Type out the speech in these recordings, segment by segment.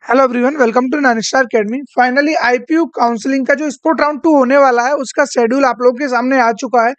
Hello everyone, welcome to Ninestar Academy. Finally IPU counselling का जो sport round 2 होने वाला है उसका शेड्यूल आप लोगों के सामने आ चुका है।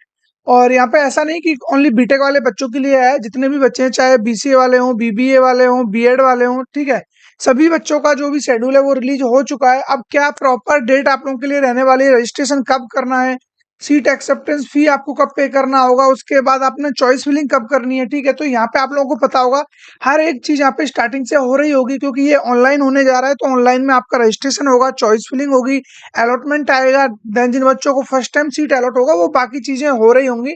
और यहाँ पे ऐसा नहीं कि ओनली बीटेक वाले बच्चों के लिए है, जितने भी बच्चे हैं चाहे बीसीए वाले हों, बीबीए वाले हों, बीएड वाले हों, ठीक है। सभी बच्चों का जो भी शेड्यूल है वो रिलीज हो चुका है। अब क्या प्रॉपर डेट आप लोगों के लिए रहने वाली है, रजिस्ट्रेशन कब करना है, सीट एक्सेप्टेंस फी आपको कब पे करना होगा, उसके बाद आपने चॉइस फिलिंग कब करनी है, ठीक है। तो यहाँ पे आप लोगों को पता होगा, हर एक चीज यहाँ पे स्टार्टिंग से हो रही होगी, क्योंकि ये ऑनलाइन होने जा रहा है। तो ऑनलाइन में आपका रजिस्ट्रेशन होगा, चॉइस फिलिंग होगी, अलॉटमेंट आएगा, देन जिन बच्चों को फर्स्ट टाइम सीट अलॉट होगा वो बाकी चीजें हो रही होंगी।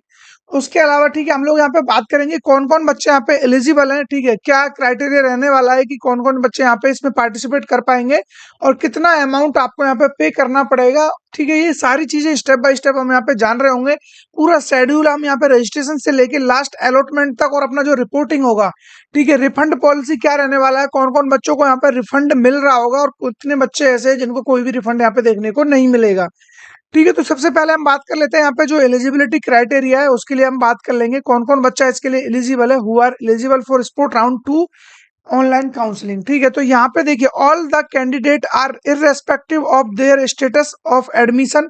उसके अलावा ठीक है, हम लोग यहाँ पे बात करेंगे कौन कौन बच्चे यहाँ पे एलिजिबल हैं, ठीक है। क्या क्राइटेरिया रहने वाला है कि कौन कौन बच्चे यहाँ पे इसमें पार्टिसिपेट कर पाएंगे और कितना अमाउंट आपको यहाँ पे पे करना पड़ेगा, ठीक है। ये सारी चीजें स्टेप बाय स्टेप हम यहाँ पे जान रहे होंगे। पूरा शेड्यूल हम यहाँ पे रजिस्ट्रेशन से लेके लास्ट अलॉटमेंट तक, और अपना जो रिपोर्टिंग होगा, ठीक है। रिफंड पॉलिसी क्या रहने वाला है, कौन कौन बच्चों को यहाँ पे रिफंड मिल रहा होगा और कितने बच्चे ऐसे हैं जिनको कोई भी रिफंड यहाँ पे देखने को नहीं मिलेगा, ठीक है। तो सबसे पहले हम बात कर लेते हैं यहाँ पे जो एलिजिबिलिटी क्राइटेरिया है उसके लिए हम बात कर लेंगे कौन कौन बच्चा इसके लिए एलिजिबल है, who are eligible for sport round 2 online counselling, ठीक है। तो यहाँ पे देखिए, all the candidate are irrespective of their status of admission.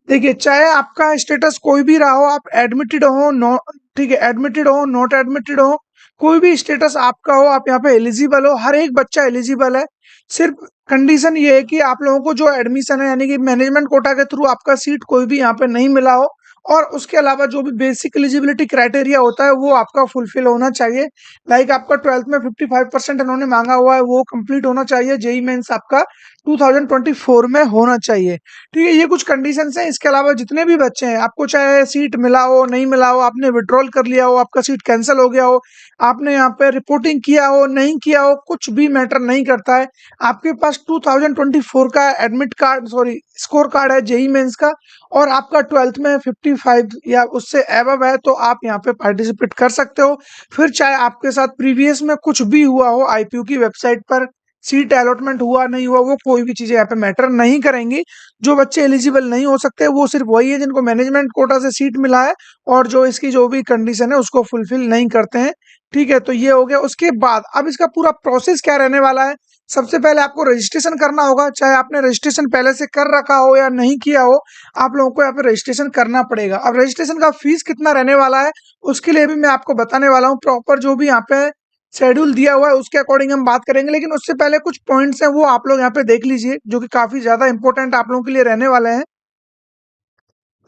देखिए, चाहे आपका स्टेटस कोई भी रहा हो, आप एडमिटेड हो, नो, ठीक है, एडमिटेड हो, नॉट एडमिटेड हो, कोई भी स्टेटस आपका हो, आप यहाँ पे एलिजिबल हो, हर एक बच्चा एलिजिबल है। सिर्फ कंडीशन ये है कि आप लोगों को जो एडमिशन है, यानी कि मैनेजमेंट कोटा के थ्रू आपका सीट कोई भी यहाँ पे नहीं मिला हो, और उसके अलावा जो भी बेसिक एलिजिबिलिटी क्राइटेरिया होता है वो आपका फुलफिल होना चाहिए। लाइक आपका 12th में 55% इन्होंने मांगा हुआ है, वो कंप्लीट होना चाहिए। जेई मेंस आपका 2024 में होना चाहिए, ठीक है। ये कुछ कंडीशंस हैं। इसके अलावा जितने भी बच्चे हैं, आपको चाहे सीट मिला हो, नहीं मिला हो, आपने विड्रॉल कर लिया हो, आपका सीट कैंसिल हो गया हो, आपने यहाँ पे रिपोर्टिंग किया हो, नहीं किया हो, कुछ भी मैटर नहीं करता है। आपके पास 2024 का admit card, sorry, score card है जेई मेंस का, और आपका 12th में 55 या उससे एबव है, तो आप यहाँ पे पार्टिसिपेट कर सकते हो। फिर चाहे आपके साथ प्रीवियस में कुछ भी हुआ हो, आईपीयू की वेबसाइट पर सीट अलॉटमेंट हुआ नहीं हुआ, वो कोई भी चीजें यहाँ पे मैटर नहीं करेंगी। जो बच्चे एलिजिबल नहीं हो सकते वो सिर्फ वही है जिनको मैनेजमेंट कोटा से सीट मिला है और जो इसकी जो भी कंडीशन है उसको फुलफिल नहीं करते हैं, ठीक है। तो ये हो गया। उसके बाद अब इसका पूरा प्रोसेस क्या रहने वाला है। सबसे पहले आपको रजिस्ट्रेशन करना होगा, चाहे आपने रजिस्ट्रेशन पहले से कर रखा हो या नहीं किया हो, आप लोगों को यहाँ पे रजिस्ट्रेशन करना पड़ेगा। अब रजिस्ट्रेशन का फीस कितना रहने वाला है उसके लिए भी मैं आपको बताने वाला हूँ। प्रॉपर जो भी यहाँ पे शेड्यूल दिया हुआ है उसके अकॉर्डिंग हम बात करेंगे, लेकिन उससे पहले कुछ पॉइंट्स हैं वो आप लोग यहाँ पे देख लीजिए, जो कि काफी ज्यादा इंपॉर्टेंट आप लोगों के लिए रहने वाले हैं।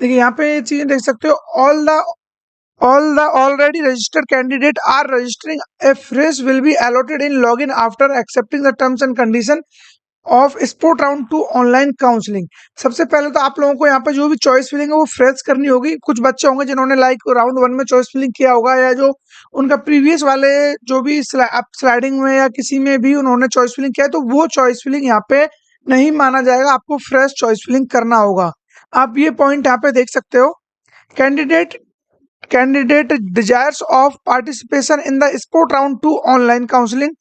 देखिए, यहाँ पे ये चीजें देख सकते हो, all the already registered candidate are registering a fresh will be allotted in login after accepting the terms and condition of spot round 2 online counselling. सबसे पहले तो आप लोगों को यहाँ पे जो भी चॉइस फिलिंग है वो फ्रेश करनी होगी। कुछ बच्चे होंगे जिन्होंने लाइक राउंड 1 में चॉइस फिलिंग किया होगा, या जो उनका प्रीवियस वाले जो भी स्लाइडिंग में या किसी में भी उन्होंने चॉइस फिलिंग किया है, तो वो चॉइस फिलिंग यहाँ पे नहीं माना जाएगा, आपको फ्रेश चॉइस फिलिंग करना होगा। आप ये पॉइंट यहाँ पे देख सकते हो। Candidate candidate desires of participation in the sport round 2 online counseling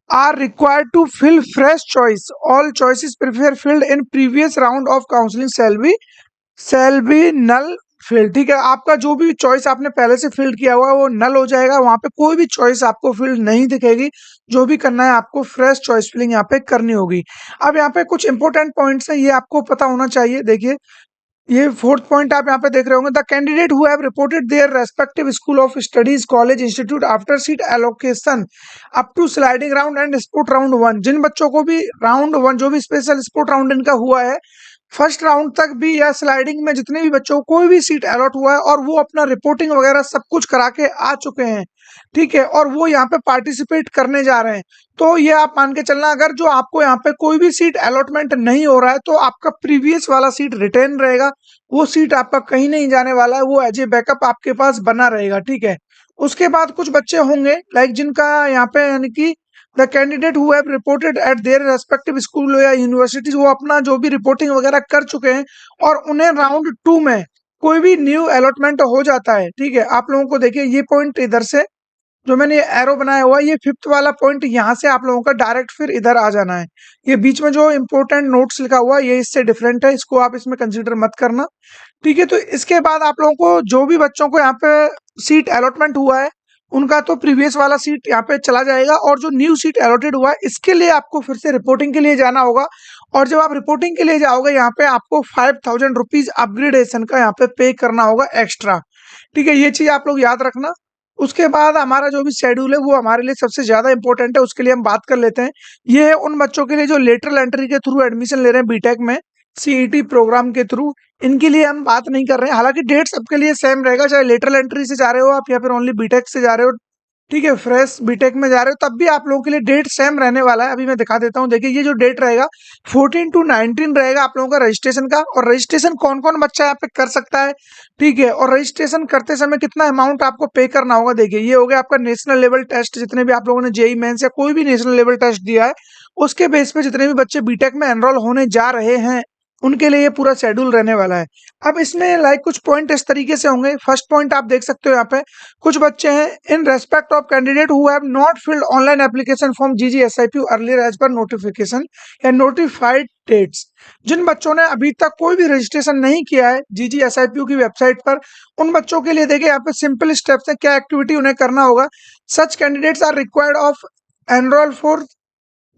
are required to fill fresh choice. All choices previously filled in previous round of counseling shall be null fill, ठीक है। आपका जो भी चॉइस आपने पहले से field किया हुआ है वो नल हो जाएगा, वहां पे कोई भी चॉइस आपको फिल्ड नहीं दिखेगी। जो भी करना है आपको फ्रेश चॉइस फिलिंग यहाँ पे करनी होगी। अब यहाँ पे कुछ इंपॉर्टेंट पॉइंट्स हैं, ये आपको पता होना चाहिए। देखिए, ये फोर्थ पॉइंट आप यहाँ पे देख रहे होंगे, the candidate who have reported their respective school of studies college institute after seat allocation up to sliding round and sport round 1। जिन बच्चों को भी राउंड 1 जो भी स्पेशल स्पोर्ट राउंड इनका हुआ है, फर्स्ट राउंड तक भी या स्लाइडिंग में जितने भी बच्चों को कोई भी सीट अलॉट हुआ है और वो अपना रिपोर्टिंग वगैरह सब कुछ करा के आ चुके हैं, ठीक है, और वो यहाँ पे पार्टिसिपेट करने जा रहे हैं, तो ये आप मान के चलना, अगर जो आपको यहाँ पे कोई भी सीट अलॉटमेंट नहीं हो रहा है तो आपका प्रीवियस वाला सीट रिटेन रहेगा। वो सीट आपका कहीं नहीं जाने वाला है, वो एज ए बैकअप आपके पास बना रहेगा, ठीक है। उसके बाद कुछ बच्चे होंगे लाइक जिनका यहाँ पे यानी कि the candidate who have reported eight there respective school या यूनिवर्सिटीज, वो अपना जो भी रिपोर्टिंग वगैरह कर चुके हैं और उन्हें राउंड 2 में कोई भी न्यू अलॉटमेंट हो जाता है, ठीक है। आप लोगों को देखिए, ये पॉइंट इधर से जो मैंने ये एरो बनाया हुआ है, ये फिफ्थ वाला पॉइंट, यहाँ से आप लोगों का डायरेक्ट फिर इधर आ जाना है। ये बीच में जो इंपॉर्टेंट नोट्स लिखा हुआ है ये इससे डिफरेंट है, इसको आप इसमें कंसीडर मत करना, ठीक है। तो इसके बाद आप लोगों को जो भी बच्चों को यहाँ पे सीट अलॉटमेंट हुआ है उनका तो प्रीवियस वाला सीट यहाँ पे चला जाएगा और जो न्यू सीट अलॉटेड हुआ है इसके लिए आपको फिर से रिपोर्टिंग के लिए जाना होगा। और जब आप रिपोर्टिंग के लिए जाओगे यहाँ पे आपको 5000 रुपीज अपग्रेडेशन का यहाँ पे पे करना होगा एक्स्ट्रा। ठीक है, ये चीज आप लोग याद रखना। उसके बाद हमारा जो भी शेड्यूल है वो हमारे लिए सबसे ज्यादा इंपॉर्टेंट है, उसके लिए हम बात कर लेते हैं। ये है उन बच्चों के लिए जो लेटरल एंट्री के थ्रू एडमिशन ले रहे हैं बीटेक में, सीईटी प्रोग्राम के थ्रू। इनके लिए हम बात नहीं कर रहे हैं, हालांकि डेट सबके लिए सेम रहेगा, चाहे लेटरल एंट्री से जा रहे हो आप या फिर ओनली बीटेक से जा रहे हो। ठीक है, फ्रेश बीटेक में जा रहे हो तब भी आप लोगों के लिए डेट सेम रहने वाला है। अभी मैं दिखा देता हूँ, देखिए ये जो डेट रहेगा 14 to 19 रहेगा आप लोगों का रजिस्ट्रेशन का। और रजिस्ट्रेशन कौन कौन बच्चा यहाँ पे कर सकता है, ठीक है, और रजिस्ट्रेशन करते समय कितना अमाउंट आपको पे करना होगा। देखिए ये हो गया आपका नेशनल लेवल टेस्ट, जितने भी आप लोगों ने जेई मेंस या कोई भी नेशनल लेवल टेस्ट दिया है उसके बेस पे जितने भी बच्चे बीटेक में एनरोल होने जा रहे हैं उनके लिए ये पूरा शेड्यूल रहने वाला है। अब इसमें लाइक कुछ पॉइंट इस तरीके से होंगे। फर्स्ट पॉइंट आप देख सकते हो यहाँ पे कुछ बच्चे हैं, in respect of candidate who have not filled online application form GGSIPU earlier as per notification या नोटिफाइड डेट्स। जिन बच्चों ने अभी तक कोई भी रजिस्ट्रेशन नहीं किया है जीजीएसआईपी की वेबसाइट पर, उन बच्चों के लिए देखिए यहाँ पे सिंपल स्टेप्स है, क्या एक्टिविटी उन्हें करना होगा। Such candidates are required of enrol for,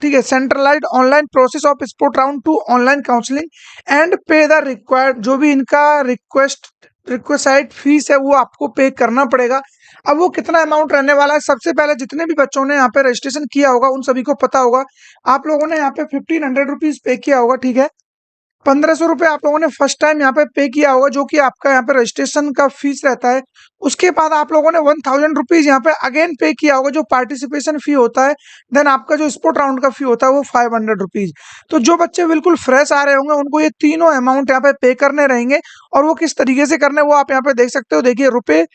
ठीक है, centralised online process of spot round two online counselling and pay the required, जो भी इनका रिक्वेस्ट फीस है वो आपको पे करना पड़ेगा। अब वो कितना अमाउंट रहने वाला है, सबसे पहले जितने भी बच्चों ने यहाँ पे रजिस्ट्रेशन किया होगा उन सभी को पता होगा। आप लोगों ने यहाँ पे 1500 रुपीज पे किया होगा, ठीक है। 1500 रुपये आप लोगों ने फर्स्ट टाइम यहाँ पे पे किया होगा, जो कि आपका यहाँ पे रजिस्ट्रेशन का फीस रहता है। उसके बाद आप लोगों ने 1000 रुपीज यहाँ पे अगेन पे किया होगा, जो पार्टिसिपेशन फी होता है। देन आपका जो स्पोर्ट राउंड का फी होता है वो 500 रुपीज। तो जो बच्चे बिल्कुल फ्रेश आ रहे होंगे उनको ये तीनों अमाउंट यहाँ पे पे करने रहेंगे। और वो किस तरीके से करने वो आप यहाँ पे देख सकते हो। देखिए रुपये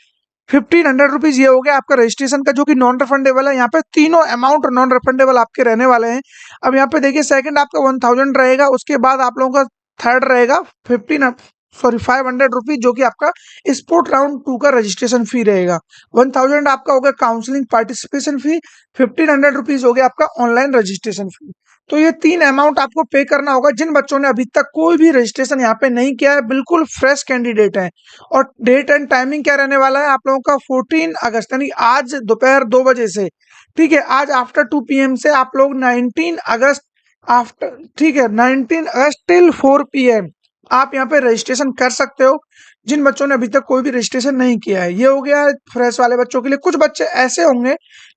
1500 रुपीज ये हो गया आपका रजिस्ट्रेशन का, जो कि नॉन रिफंडेबल है। यहाँ पे तीनों अमाउंट नॉन रिफंडेबल आपके रहने वाले हैं। अब यहाँ पे देखिए सेकंड आपका 1000 रहेगा, उसके बाद आप लोगों का थर्ड रहेगा 500 रुपीज, जो कि आपका स्पोर्ट राउंड 2 का रजिस्ट्रेशन फी रहेगा। 1000 आपका हो गया काउंसलिंग पार्टिसिपेशन फी, 1500 रुपीज हो गया आपका ऑनलाइन रजिस्ट्रेशन फी। तो ये तीन अमाउंट आपको पे करना होगा जिन बच्चों ने अभी तक कोई भी रजिस्ट्रेशन यहाँ पे नहीं किया है, बिल्कुल फ्रेश कैंडिडेट है। और डेट एंड टाइमिंग क्या रहने वाला है आप लोगों का 14 अगस्त यानी आज दोपहर 2 बजे से, ठीक है, आज आफ्टर 2 PM से आप लोग 19 अगस्त आफ्टर, ठीक है, 19 अगस्त टिल 4 PM आप यहाँ पे रजिस्ट्रेशन कर सकते हो जिन बच्चों ने अभी तक कोई भी रजिस्ट्रेशन नहीं किया है। ये हो गया फ्रेश वाले बच्चों के लिए। कुछ बच्चे ऐसे होंगे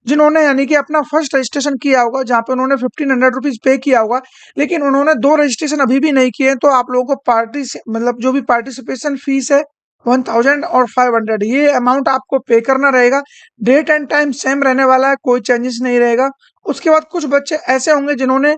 जिन्होंने यानी कि अपना फर्स्ट रजिस्ट्रेशन किया होगा, जहाँ पे उन्होंने 1500 रुपीज पे किया होगा, लेकिन उन्होंने 2 रजिस्ट्रेशन अभी भी नहीं किए हैं। तो आप लोगों को मतलब जो भी पार्टिसिपेशन फीस है 1000 और 500 ये अमाउंट आपको पे करना रहेगा। डेट एंड टाइम सेम रहने वाला है, कोई चेंजेस नहीं रहेगा। उसके बाद कुछ बच्चे ऐसे होंगे जिन्होंने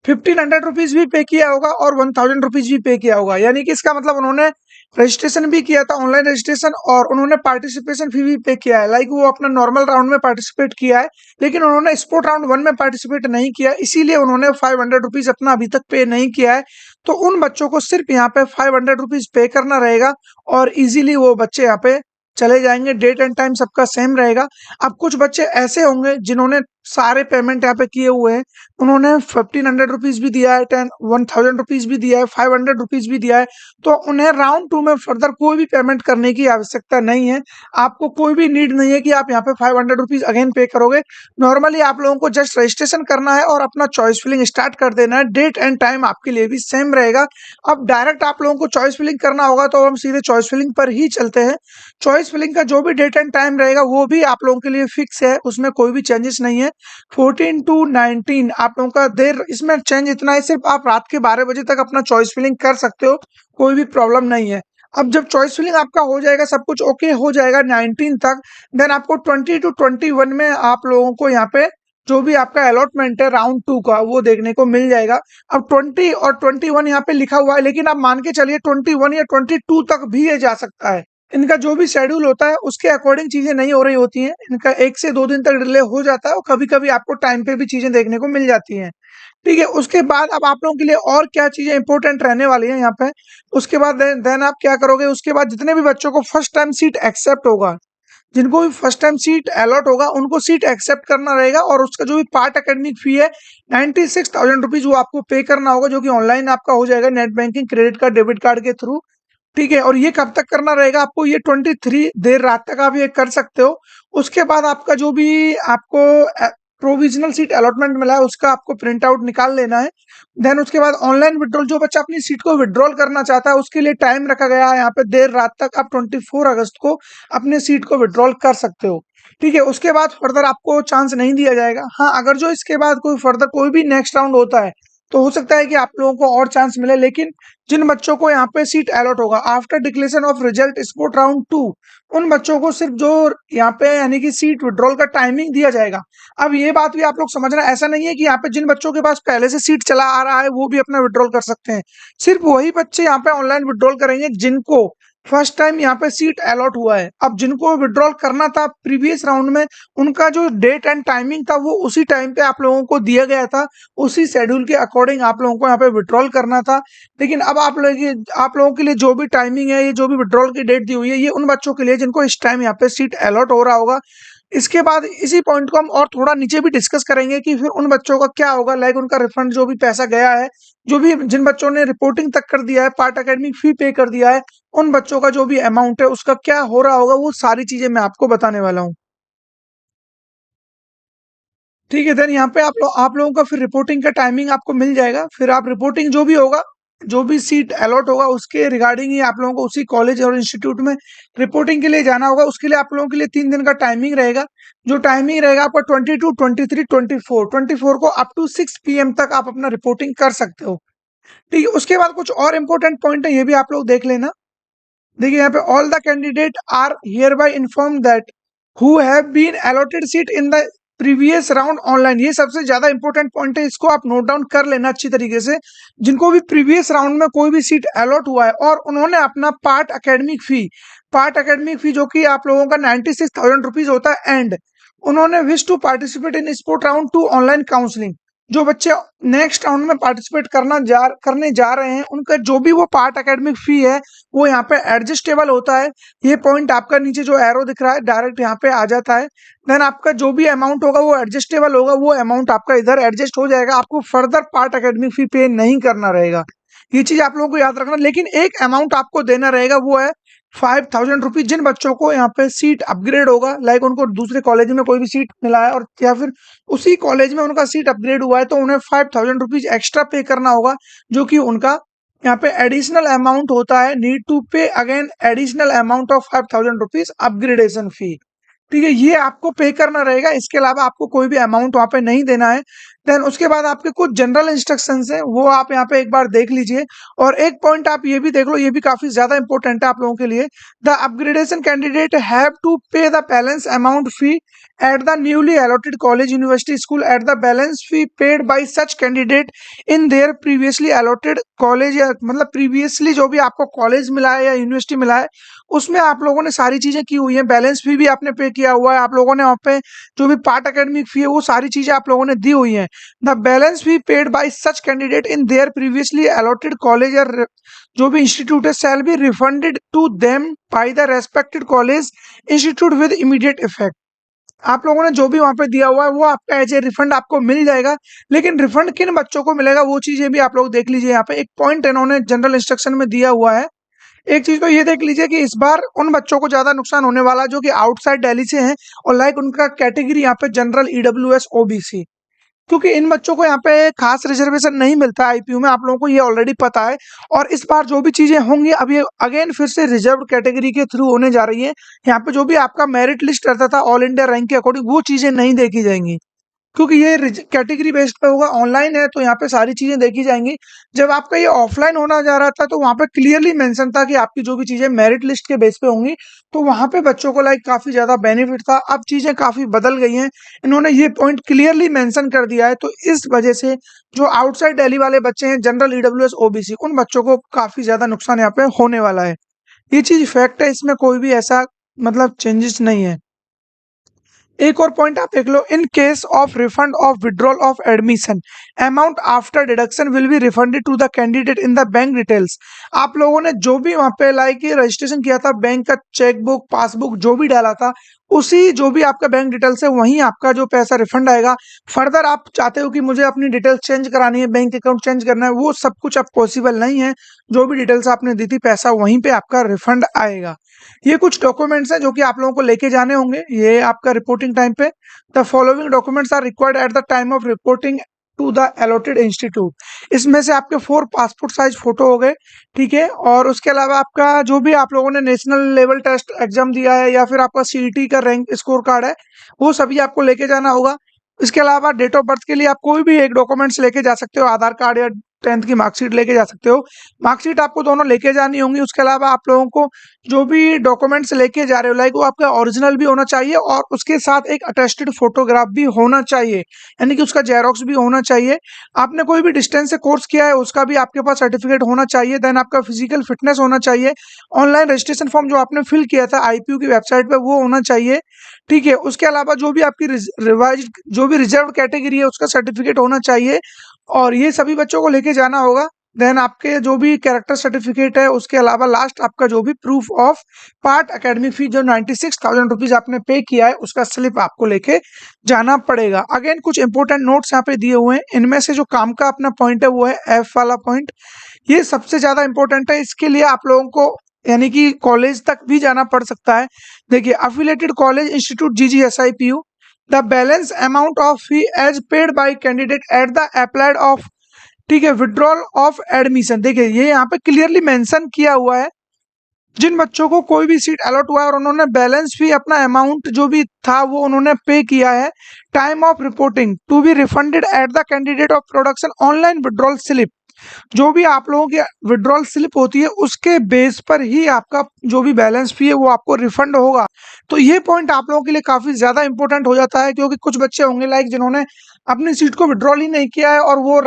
1500 रुपीज भी पे किया होगा और 1000 रुपीज भी पे किया होगा, यानी कि इसका मतलब उन्होंने रजिस्ट्रेशन भी किया था ऑनलाइन रजिस्ट्रेशन और उन्होंने पार्टिसिपेशन फी भी पे किया है। लाइक वो अपना नॉर्मल राउंड में पार्टिसिपेट किया है, लेकिन उन्होंने स्पोर्ट राउंड 1 में पार्टिसिपेट नहीं किया, इसीलिए उन्होंने 500 रुपीज अपना अभी तक पे नहीं किया है। तो उन बच्चों को सिर्फ यहाँ पे 500 रुपीज पे करना रहेगा और इजीली वो बच्चे यहाँ पे चले जाएंगे। डेट एंड टाइम सबका सेम रहेगा। अब कुछ बच्चे ऐसे होंगे जिन्होंने सारे पेमेंट यहाँ पे किए हुए हैं, उन्होंने 1500 रुपीज भी दिया है, 1000 रुपीज भी दिया है, 500 रुपीज भी दिया है। तो उन्हें राउंड 2 में फर्दर कोई भी पेमेंट करने की आवश्यकता नहीं है। आपको कोई भी नीड नहीं है कि आप यहाँ पे 500 रुपीज अगेन पे करोगे। नॉर्मली आप लोगों को जस्ट रजिस्ट्रेशन करना है और अपना चॉइस फिलिंग स्टार्ट कर देना है। डेट एंड टाइम आपके लिए भी सेम रहेगा। अब डायरेक्ट आप लोगों को चॉइस फिलिंग करना होगा तो हम सीधे चॉइस फिलिंग पर ही चलते हैं। चॉइस फिलिंग का जो भी डेट एंड टाइम रहेगा वो भी आप लोगों के लिए फिक्स है, उसमें कोई भी चेंजेस नहीं है। 14 to 19 आप लोगों का देर, इसमें चेंज इतना है सिर्फ आप रात के 12 बजे तक अपना चॉइस फिलिंग कर सकते हो, कोई भी प्रॉब्लम नहीं है। अब जब चॉइस फिलिंग आपका हो जाएगा, सब कुछ ओके हो जाएगा 19 तक, देन आपको 20 to 21 में आप लोगों को यहाँ पे जो भी आपका अलॉटमेंट है राउंड 2 का वो देखने को मिल जाएगा। अब 20 और 21 यहाँ पे लिखा हुआ है, लेकिन आप मान के चलिए 21 या 22 तक भी ये जा सकता है। इनका जो भी शेड्यूल होता है उसके अकॉर्डिंग चीजें नहीं हो रही होती हैं, इनका 1 से 2 दिन तक डिले हो जाता है और कभी कभी आपको टाइम पे भी चीजें देखने को मिल जाती हैं। ठीक है, उसके बाद अब आप लोगों के लिए और क्या चीजें इंपॉर्टेंट रहने वाली हैं यहाँ पे। उसके बाद देन आप क्या करोगे, उसके बाद जितने भी बच्चों को फर्स्ट टाइम सीट एक्सेप्ट होगा, जिनको भी फर्स्ट टाइम सीट अलॉट होगा उनको सीट एक्सेप्ट करना रहेगा। और उसका जो भी पार्ट एकेडमिक फी है 96,000 रुपीज वो आपको पे करना होगा, जो कि ऑनलाइन आपका हो जाएगा net banking, credit card, debit card के थ्रू। ठीक है? और ये कब तक करना रहेगा आपको, ये 23 देर रात तक आप ये कर सकते हो। उसके बाद आपका जो भी आपको प्रोविजनल सीट अलॉटमेंट मिला है उसका आपको प्रिंट आउट निकाल लेना है। देन उसके बाद ऑनलाइन विड्रॉल, जो बच्चा अपनी सीट को विड्रॉल करना चाहता है उसके लिए टाइम रखा गया है यहाँ पे देर रात तक, आप 24 अगस्त को अपने सीट को विड्रॉल कर सकते हो। ठीक है? उसके बाद फर्दर आपको चांस नहीं दिया जाएगा। हाँ, अगर जो इसके बाद कोई फर्दर कोई भी नेक्स्ट राउंड होता है तो हो सकता है कि आप लोगों को और चांस मिले, लेकिन जिन बच्चों को यहाँ पे सीट अलॉट होगा after declaration of result sport round 2, उन बच्चों को सिर्फ जो यहाँ पे यानी कि सीट विड्रॉल का टाइमिंग दिया जाएगा। अब ये बात भी आप लोग समझना, ऐसा नहीं है कि यहाँ पे जिन बच्चों के पास पहले से सीट चला आ रहा है वो भी अपना विड्रॉल कर सकते हैं। सिर्फ वही बच्चे यहाँ पे ऑनलाइन विड्रॉल करेंगे जिनको फर्स्ट टाइम यहाँ पे सीट अलॉट हुआ है। अब जिनको विड्रॉल करना था प्रीवियस राउंड में, उनका जो डेट एंड टाइमिंग था वो उसी टाइम पे आप लोगों को दिया गया था, उसी शेड्यूल के अकॉर्डिंग आप लोगों को यहाँ पे विड्रॉल करना था। लेकिन अब आप लोगों के लिए जो भी टाइमिंग है, ये जो भी विड्रॉल की डेट दी हुई है, ये उन बच्चों के लिए जिनको इस टाइम यहाँ पे सीट अलॉट हो रहा होगा। इसके बाद इसी पॉइंट को हम और थोड़ा नीचे भी डिस्कस करेंगे कि फिर उन बच्चों का क्या होगा, लाइक उनका रिफंड जो भी पैसा गया है, जो भी जिन बच्चों ने रिपोर्टिंग तक कर दिया है, पार्ट एकेडमिक फी पे कर दिया है, उन बच्चों का जो भी अमाउंट है उसका क्या हो रहा होगा, वो सारी चीजें मैं आपको बताने वाला हूँ। ठीक है? देन यहाँ पे आप लोगों का फिर रिपोर्टिंग का टाइमिंग आपको मिल जाएगा। फिर आप रिपोर्टिंग जो भी होगा, जो भी सीट अलॉट होगा उसके रिगार्डिंग ही आप लोगों को उसी कॉलेज और इंस्टीट्यूट में रिपोर्टिंग के लिए जाना होगा। उसके लिए आप लोगों के लिए 3 दिन का टाइमिंग रहेगा। जो टाइमिंग रहेगा आपका 22, 23, 24 को अप टू 6 PM तक आप अपना रिपोर्टिंग कर सकते हो। ठीक है? उसके बाद कुछ और इंपॉर्टेंट पॉइंट है, ये भी आप लोग देख लेना। देखिए यहाँ पे all the candidate are hereby inform that who have been allotted seat in the previous round online. ये सबसे ज्यादा इंपॉर्टेंट पॉइंट है, इसको आप नोट डाउन कर लेना अच्छी तरीके से। जिनको भी प्रीवियस राउंड में कोई भी सीट अलॉट हुआ है और उन्होंने अपना पार्ट एकेडमिक फी जो कि आप लोगों का 96,000 रुपीज होता है, एंड उन्होंने wish to participate in sport round 2 online counselling, जो बच्चे नेक्स्ट राउंड में पार्टिसिपेट करने जा रहे हैं, उनका जो भी वो पार्ट एकेडमिक फी है वो यहाँ पे एडजस्टेबल होता है। ये पॉइंट आपका नीचे जो एरो दिख रहा है डायरेक्ट यहाँ पे आ जाता है। देन आपका जो भी अमाउंट होगा वो एडजस्टेबल होगा, वो अमाउंट आपका इधर एडजस्ट हो जाएगा, आपको फर्दर पार्ट एकेडमिक फी पे नहीं करना रहेगा। ये चीज आप लोगों को याद रखना। लेकिन एक अमाउंट आपको देना रहेगा, वो है 5,000 रुपीज। जिन बच्चों को यहाँ पे सीट अपग्रेड होगा, लाइक उनको दूसरे कॉलेज में कोई भी सीट मिला है और या फिर उसी कॉलेज में उनका सीट अपग्रेड हुआ है, तो उन्हें 5,000 रुपीज एक्स्ट्रा पे करना होगा, जो कि उनका यहाँ पे एडिशनल अमाउंट होता है। Need to pay again additional amount of 5,000 rupees upgradation fee. ठीक है? ये आपको पे करना रहेगा, इसके अलावा आपको कोई भी अमाउंट वहां पे नहीं देना है। देन उसके बाद आपके कुछ जनरल इंस्ट्रक्शंस हैं, वो आप यहाँ पे एक बार देख लीजिए। और एक पॉइंट आप ये भी देख लो, ये भी काफी ज्यादा इंपॉर्टेंट है आप लोगों के लिए। The upgradation candidate have to pay the balance amount fee at the newly allotted college university school at the balance fee paid by such candidate in their previously allotted college, या मतलब previously जो भी आपको college मिला है या university मिला है उसमें आप लोगों ने सारी चीजें की हुई है। बैलेंस फी भी आपने पे किया हुआ है, आप लोगों ने वहाँ पे जो भी पार्ट एकेडमिक फी है वो सारी चीजें आप लोगों ने दी हुई है। The balance fee paid by such candidate in their previously allotted college या जो भी इंस्टीट्यूट है shall be refunded to them by the respected college institute with immediate effect. आप लोगों ने जो भी वहां पे दिया हुआ है वो आपका एज ए रिफंड आपको मिल जाएगा। लेकिन रिफंड किन बच्चों को मिलेगा वो चीजें भी आप लोग देख लीजिए। यहाँ पे एक पॉइंट इन्होंने जनरल इंस्ट्रक्शन में दिया हुआ है। एक चीज तो ये देख लीजिए कि इस बार उन बच्चों को ज्यादा नुकसान होने वाला जो कि आउटसाइड दिल्ली से हैं, और लाइक उनका कैटेगरी यहाँ पे जनरल, ईडब्ल्यूएस, ओबीसी, क्योंकि इन बच्चों को यहाँ पे खास रिजर्वेशन नहीं मिलता आईपीयू में, आप लोगों को ये ऑलरेडी पता है। और इस बार जो भी चीजें होंगी अब ये अगेन फिर से रिजर्व कैटेगरी के थ्रू होने जा रही है। यहाँ पे जो भी आपका मेरिट लिस्ट रहता था ऑल इंडिया रैंक के अकॉर्डिंग, वो चीजें नहीं देखी जाएंगी, क्योंकि ये कैटेगरी बेस्ड पे होगा, ऑनलाइन है तो यहाँ पे सारी चीजें देखी जाएंगी। जब आपका ये ऑफलाइन होना जा रहा था तो वहां पे क्लियरली मेंशन था कि आपकी जो भी चीजें मेरिट लिस्ट के बेस पे होंगी, तो वहां पे बच्चों को लाइक काफी ज्यादा बेनिफिट था। अब चीजें काफी बदल गई हैं, इन्होंने ये पॉइंट क्लियरली मेंशन कर दिया है। तो इस वजह से जो आउटसाइड दिल्ली वाले बच्चे हैं, जनरल, ईडब्ल्यूएस, ओबीसी, उन बच्चों को काफी ज्यादा नुकसान यहाँ पे होने वाला है। ये चीज फैक्ट है, इसमें कोई भी ऐसा मतलब चेंजेस नहीं है। एक और पॉइंट आप देख लो, in case of refund of withdrawal of admission amount after deduction will be refunded to the candidate in the bank details. आप लोगों ने जो भी वहां पे लाइक रजिस्ट्रेशन किया था, बैंक का चेकबुक, पासबुक जो भी डाला था, उसी जो भी आपका बैंक डिटेल्स है वहीं आपका जो पैसा रिफंड आएगा। फर्दर आप चाहते हो कि मुझे अपनी डिटेल्स चेंज करानी है, बैंक अकाउंट चेंज करना है, वो सब कुछ अब पॉसिबल नहीं है। जो भी डिटेल्स आपने दी थी पैसा वहीं पे आपका रिफंड आएगा। ये कुछ डॉक्यूमेंट्स हैं जो कि आप लोगों को लेके जाने होंगे ये आपका रिपोर्टिंग टाइम पे। The following documents are required at the time of reporting to the allotted institute. इसमें से आपके 4 पासपोर्ट साइज फोटो हो गए, ठीक है। और उसके अलावा आपका जो भी आप लोगों ने नेशनल लेवल टेस्ट एग्जाम दिया है या फिर आपका सीईटी का रैंक स्कोर कार्ड है, वो सभी आपको लेके जाना होगा। इसके अलावा डेट ऑफ बर्थ के लिए आप कोई भी एक डॉक्यूमेंट्स लेके जा सकते हो, आधार कार्ड या 10th की मार्कशीट लेके जा सकते हो। मार्कशीट आपको दोनों लेके जानी होंगी। उसके अलावा आप लोगों को जो भी डॉक्यूमेंट्स लेके जा रहे हो लाइक वो आपका ओरिजिनल भी होना चाहिए और उसके साथ एक अटेस्टेड फोटोग्राफ भी होना चाहिए, यानी कि उसका जेरोक्स भी होना चाहिए। आपने कोई भी डिस्टेंस से कोर्स किया है उसका भी आपके पास सर्टिफिकेट होना चाहिए। देन आपका फिजिकल फिटनेस होना चाहिए। ऑनलाइन रजिस्ट्रेशन फॉर्म जो आपने फिल किया था आईपीयू की वेबसाइट पे वो होना चाहिए, ठीक है। उसके अलावा जो भी आपकी रिवाइज जो भी रिजर्व कैटेगरी है उसका सर्टिफिकेट होना चाहिए और ये सभी बच्चों को लेके जाना होगा। देन आपके जो भी कैरेक्टर सर्टिफिकेट है उसके अलावा लास्ट आपका जो भी proof of part academic fees जो 96,000 रुपीज आपने पे किया है उसका स्लिप आपको लेके जाना पड़ेगा। अगेन कुछ इंपॉर्टेंट नोट्स यहाँ पे दिए हुए हैं। इनमें से जो काम का अपना पॉइंट है वो है एफ वाला पॉइंट। ये सबसे ज्यादा इंपॉर्टेंट है। इसके लिए आप लोगों को यानी कि कॉलेज तक भी जाना पड़ सकता है। देखिए affiliated college institute GGSIPU the balance amount of fee as paid by candidate at the applied of, ठीक है, विड्रॉल ऑफ एडमिशन। देखिए ये यहाँ पे क्लियरली मेंशन किया हुआ है जिन बच्चों को कोई भी सीट अलॉट हुआ है और उन्होंने बैलेंस फी अपना अमाउंट जो भी था वो उन्होंने पे किया है, time of reporting to be refunded at the candidate of production online withdrawal slip. जो भी आप लोगों की विड्रॉल स्लिप होती है उसके बेस पर ही आपका जो भी बैलेंस फी है वो आपको रिफंड होगा। तो ये पॉइंट आप लोगों के लिए काफी ज्यादा इंपॉर्टेंट हो जाता है क्योंकि कुछ बच्चे होंगे लाइक जिन्होंने अपनी सीट को विड्रॉल ही नहीं किया है और वो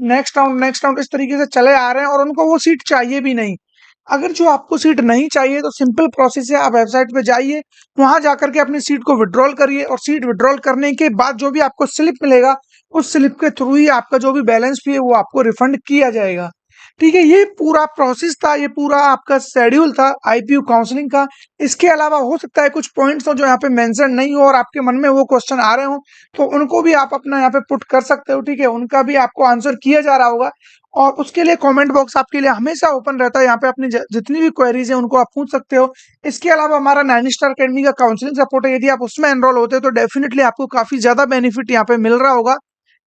नेक्स्ट राउंड इस तरीके से चले आ रहे हैं और उनको वो सीट चाहिए भी नहीं। अगर जो आपको सीट नहीं चाहिए तो सिंपल प्रोसेस है, आप वेबसाइट पे जाइए, वहां जाकर के अपनी सीट को विड्रॉल करिए और सीट विड्रॉल करने के बाद जो भी आपको स्लिप मिलेगा उस स्लिप के थ्रू ही आपका जो भी बैलेंस फी है वो आपको रिफंड किया जाएगा, ठीक है। ये पूरा प्रोसेस था, ये पूरा आपका शेड्यूल था आईपीयू काउंसलिंग का। इसके अलावा हो सकता है कुछ पॉइंट्स हो जो यहाँ पे मेंशन नहीं हो और आपके मन में वो क्वेश्चन आ रहे हो तो उनको भी आप अपना यहाँ पे पुट कर सकते हो, ठीक है। उनका भी आपको आंसर किया जा रहा होगा और उसके लिए कमेंट बॉक्स आपके लिए हमेशा ओपन रहता है। यहाँ पे अपनी जितनी भी क्वेरीज है उनको आप पूछ सकते हो। इसके अलावा हमारा 9 स्टार अकेडमी का काउंसलिंग सपोर्ट है, यदि आप उसमें एनरोल होते हो तो डेफिनेटली आपको काफी ज्यादा बेनिफिट यहाँ पे मिल रहा होगा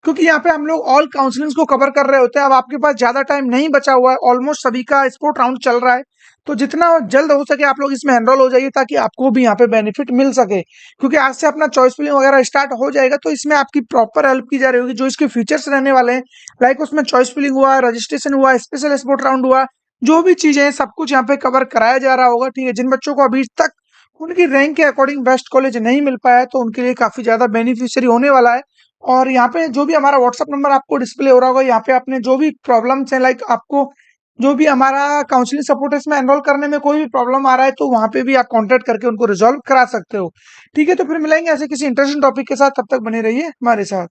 क्योंकि यहाँ पे हम लोग ऑल काउंसलिंग्स को कवर कर रहे होते हैं। अब आपके पास ज्यादा टाइम नहीं बचा हुआ है, ऑलमोस्ट सभी का स्पोर्ट राउंड चल रहा है, तो जितना जल्द हो सके आप लोग इसमें एनरोल हो जाइए ताकि आपको भी यहाँ पे बेनिफिट मिल सके क्योंकि आज से अपना चॉइस फिलिंग वगैरह स्टार्ट हो जाएगा तो इसमें आपकी प्रॉपर हेल्प की जा रही होगी। जो इसके फीचर्स रहने वाले हैं लाइक उसमें चॉइस फिलिंग हुआ, रजिस्ट्रेशन हुआ, स्पेशल स्पोर्ट राउंड हुआ, जो भी चीजें हैं सब कुछ यहाँ पे कवर कराया जा रहा होगा, ठीक है। जिन बच्चों को अभी तक उनकी रैंक के अकॉर्डिंग बेस्ट कॉलेज नहीं मिल पाया है तो उनके लिए काफी ज्यादा बेनिफिशियरी होने वाला है। और यहाँ पे जो भी हमारा व्हाट्सअप नंबर आपको डिस्प्ले हो रहा होगा, यहाँ पे आपने जो भी प्रॉब्लम्स हैं लाइक आपको जो भी हमारा काउंसलिंग सपोर्ट है इसमें एनरोल करने में कोई भी प्रॉब्लम आ रहा है तो वहाँ पे भी आप कांटेक्ट करके उनको रिजॉल्व करा सकते हो, ठीक है। तो फिर मिलेंगे ऐसे किसी इंटरेस्टिंग टॉपिक के साथ, तब तक बने रहिए हमारे साथ।